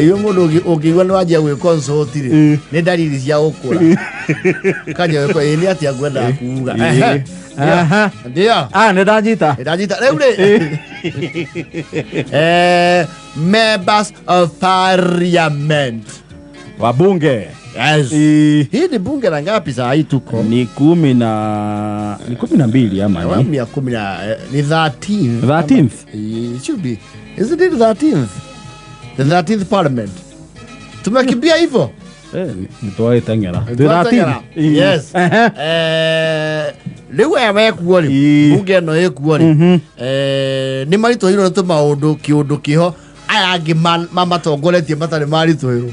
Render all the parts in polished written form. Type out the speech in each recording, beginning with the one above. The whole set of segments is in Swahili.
Iyo mundu ukigwa no aje gwe consult ri ni dalili cia ukura kaje ko ni atia gwenda kuuga ndio ndajita rĩu members of parliament wabunge. Yes. Hii ni bunge la ngapi saa hii tuko? Ni 12 ama ni 10 ni 13th. It should be. Is it the 13th? The 13th parliament. Tumekimbia hivyo? Nitoa tengera. 13. Yes. Leo yamekuwa ni bunge no yekuwa ni. Ni marito hilo to maundu kiundu kiho aya ngi mama tongoretie matari marito hilo.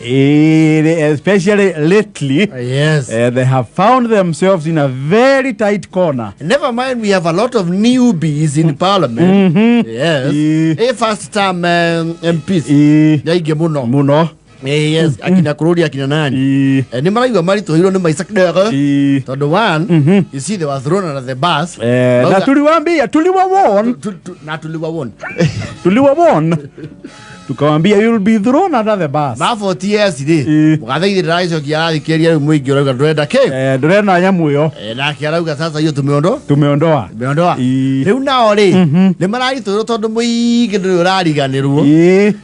Especially lately, yes, they have found themselves in a very tight corner. Never mind, we have a lot of newbies in parliament. Yes, first time MPs. Yaige muno. Yes, akina kurudi akina nani. Ni maraiwa marito hilo ni Isaac Dega. The one, you see, they were thrown under the bus. Na tuliwaambia tuliwawon. Tukawambia you will be thrown under the bus. Mafo TSD. Mukathaithira raiso kiathi kiria muingi urauga ndurenda ki. Ndurenda nyamu yo. Na kiarauga sasa hiyo tumeondoa. Riu nao ri ni mararito tondu muingi nduri urariganirwo.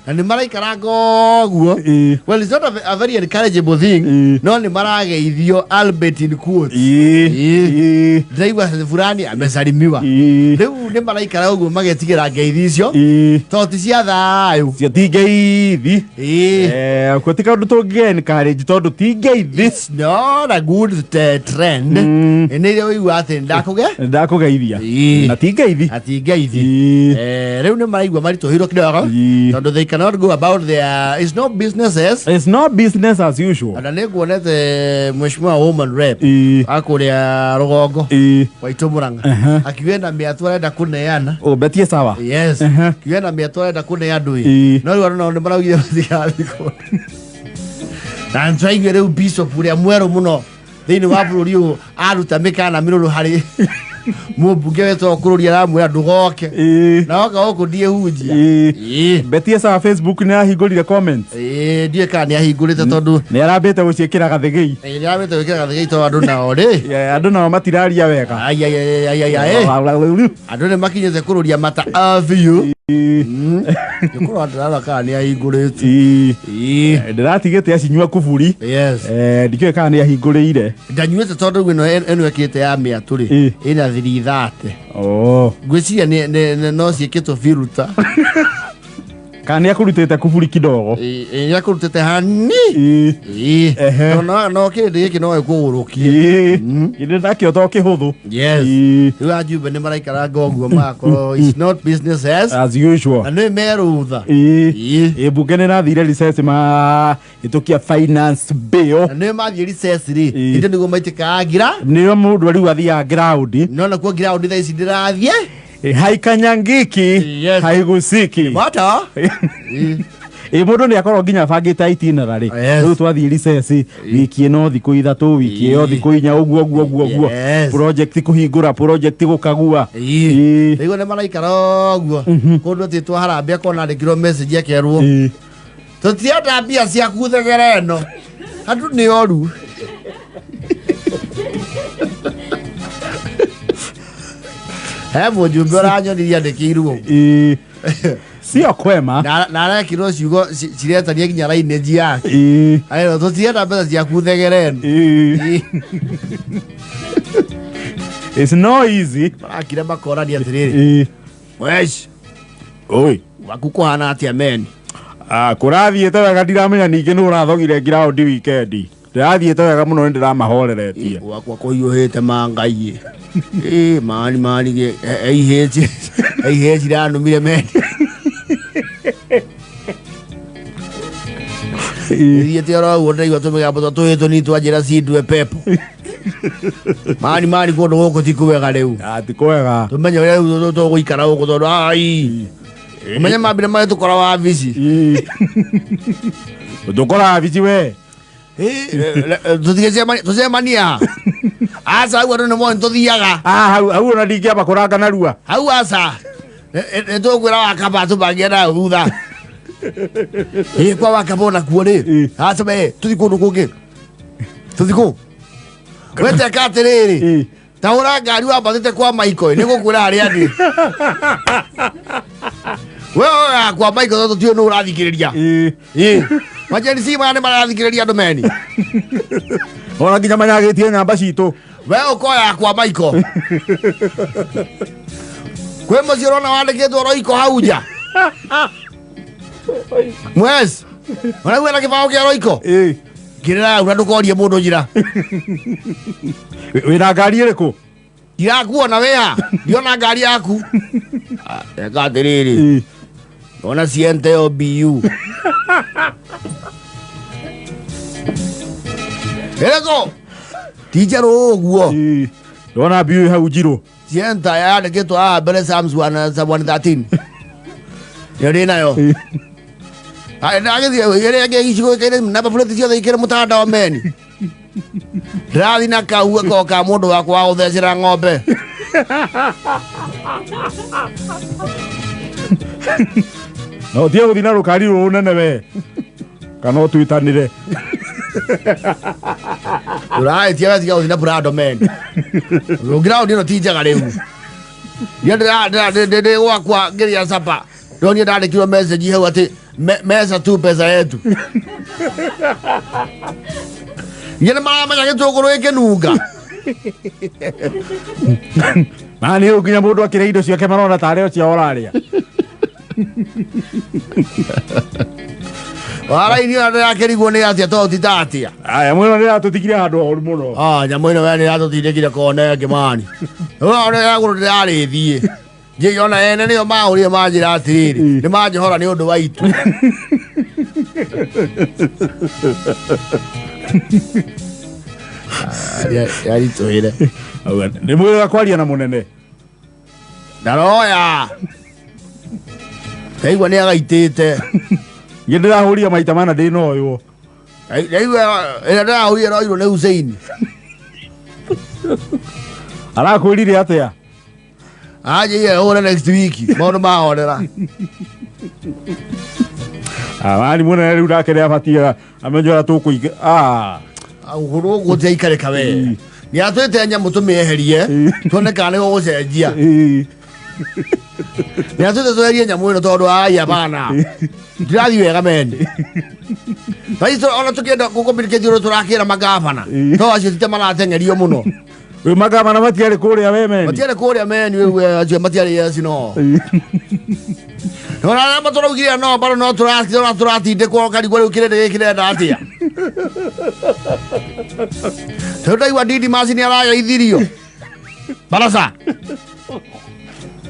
Na ni maraikara goguo. Well, it's not a very encourageable thing. No ni marageithio Albert in quotes. Ndaiwa fulani amesalimiwa. Riu ni maraikara uguo magetigira ngeithicio. Toti cia thayu. Tigeithi kutika undu tungeni encourage tondu tigeithi. It's not a good trend. Ene yu ati ndakugeithia na tigeithi. Riu ni maraigwa marito hiro kidogo tondu they cannot go about their it's not business as usual. Na niguonete mheshimiwa woman rep akuria rugongo Waitu Muranga akiwenda miatu arenda kuneana betie sawa. Yes, akiwenda miatu arenda kuneana no riu ni maraugire thiko na ntwaigwe riu bishop uria mweru muno thiini wa bururi uyu aruta mikana miruru hari mubunge wetu kururia ramwe ndugoke na waka okudie hujia betie sawa. Facebook ni ahingurire comments die kana ni ahingurite tondu ni arambite guciikira gathigei ni arambite guciikira gathigei to andu nao ri andu nao matiraria wega andu ni makinyete kururia mata aviu Nikuru atarara kana ni ahingurite ndiratigite acinywa kuburi. Yes, ndikio kana ni ahingurire ndanyuite tondu eno ekite ya miatu ri ina 330. Gwiciria ni no ciikitwo filter kana yakurutete kuburi kidogo yakurutete hani no kindi giki no ekugurukie inde ndakio to kihuthu. Yes, you ajube ni maraikara goguo makoro it's not business as usual. And merutha bunge ni nathire recess itukia finance bill and mathire recess ri inde nigo maitika agira niyo mundu riu athia ground no na ku ground tha ici ndirathie haikanyangiki haigusiki bata mundu ni akorwo nginya bangite itinerary riu twathie recess wiki ino thiku 3 wiki iyo thiku 4 uguo project kuhingura project gukagua riu ni maraikara uguo kundu titwa harambia kona ndikiro message akerwo tutienda mbia cia kuthegera eno andu ni oru mujumbe uranyoniria ndikirwo sio kwema na arekirwo ciugo ciretania nginya lineage yake ayo tutienda mbeca cia kuthegereni it's no easy. Akire makorani atiriri wesh oi wakuko hana atia men kurathiete wega ndiramenya ningi ni urathogire ground weekend ndirathiete wega muno ndiraamahoreretie wakwa kuiyuhite mangai mani ge ai ranumire men Yeti ora wonde yo tumega boto to ni twajira sidwe pepo mani kondo goko tikuwega riu tikuwega tumenya riu to guikara goko to ai umenya mabire mai tukora wa visi tukora visi we tusemania asa au ndo mo ntothiaga hau na ndingiamba kuranga narua hau asa Ndio kwira wakaba tubangira thutha. Kwa wakabona kuone. Aseme tuthiko kungi. Tuthiko. Wete katerere. Taura ngari wa batete kwa Michael niko kwira ari andi. Wewe kwa Michael to tio no urathikiriria. Majani si mane marathikiriria domeni. Ona nginya manyagitie namba citu. Wewe ukoya kwa Michael. Kwe muzirona wandikitwo Roiko hauja. Mwes. Wana wena kibao kia Roiko? Kirira unandukorie mundu njira. Wina ngari iriku? Ndirakuona wea. Ndiona ngari yaku. Eka atiriri. Ona siente OBU. Ereko. Tijaro uguo. Ona BU hau jiro. Sienta ya ndikitwo mbere Psalms 113. Yori nayo. Ndagithie gicigo kire namba plate ciothe ikire mutanda wa meni. Rathi na kaua koka mundu wakwa wa guthecera ng'ombe. No tie guthina rukari runene we. Kana twitanire. Urai tia tia guthina Prado men. Ground ino tija riu. De wakwa ngiria sapa. Ndoni ndandikirwo message hau ati mesa tu pesa yetu. Yena mama gitunguru ikinunga. Mani ukinya mundu akire indo ciake marona tare cia oraria. Wala ini anda kirigwo ni atia to titatia. Aya mwino ni atutikire handu horu muno. Nya mwino we ni atutindikire kone ngimani. Ona ya guru ndari thie. Je yona ene ni mauri manjira atiriri. Ni manjihora ni undu waitu. Ya ritwire. Ni mwega kwaria na munene. Ndaroya. Kaigwa ni agaitite. Ngindira huria maita mana ndino uyu. Kaigwa enda huria roiro ne Hussein. Arakwirire atia? Aje ye ora next week. Maundu mahorera. Mani munene riu nake ni abatia amenyora tukuiga. Uhuru gute ikare kawe. Ni atwete nyamu tumieherie. Tuone kana go gucenjia. Ni atwete tweherie nyamu ino tondu aya bana. Ndirathi wega mende. Baiso ona tukienda gukomplicate ro turakira magavana. To acio tite maratengerio muno. We magavana matiare kuria we meni. Matiare kuria meni we acio matiare yes no. Ona matoro ugira no baro no turati de ko kari gore ukire kirenda atia. Tondai wa didi masini araya ithirio. Balasa.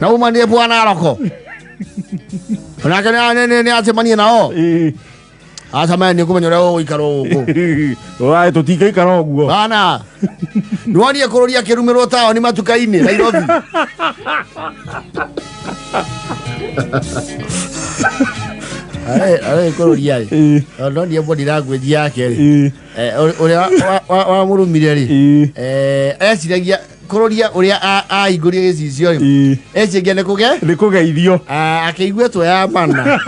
Na umanie bwana aroko. Ona kana ne atemanie nao. Asa mani kumenya ro ikaro uko. Oai tutika ikaro guo. Bana. Nwani kuroria kirumiro tao ni matukaini Nairobi. Ai kuroria. Ndo ndiye body language yake ri. Uria wa murumire ri. Esiragia kuroria uria aiguria gicicio ri. Eciria ni kugeithio. Akigwe to ya mana.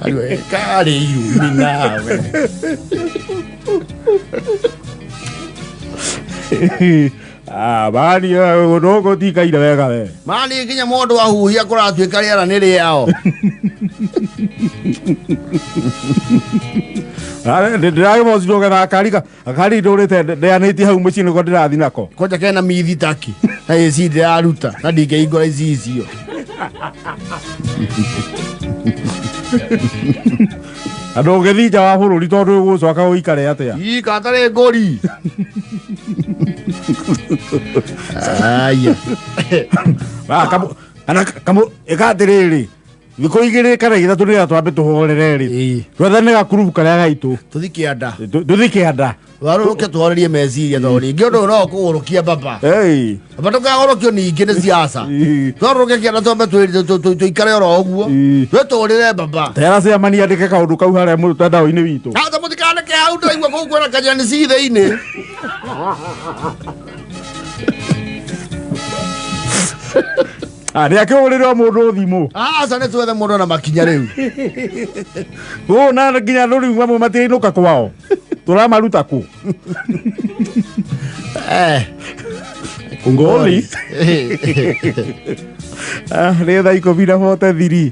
Alwe kare yu minawe. Bani unogo tika ira wega we. Mani kinya mundu wa huhia kuratwika riera ni riao. Ndiraga moziro ga akari ndurite ndeaniti hau mucini ko ndirathi nako. Koja kena mithi taki. Na yesi ndiraruta na ndingeigora icio. Ando gethija wa bururi tondu gucoka uikare atia. Katare ngori. Aya. Kamu ekatiriri. Thiko igiri kana ithatu ria twambe tuhorere ri. Twethane gakurubu karia gaitu. Tuthikianda. Tuthikianda. Waruke tuhorerie meciria thori. Ngiondo no kugurukia baba. Hey. Batoka gorokio ningi ni siasa. Twaruke kiana tombe tuikare oro uguo. Twetorire baba. Tera cia mani andike kaundu kau haria mutandao-ini witu. Ata mutikane ke hau ndo igwa kukwera kanyani ciithe-ini. Ari akĩhũrĩrwo mũndũ thimũ. Aca nĩ twethe mũndũ na makinya rĩu. Na nginya rũrĩu mamwe matĩinũka kwao. Tũramaruta kũ? Ngoli. Nĩ thaa 12:43.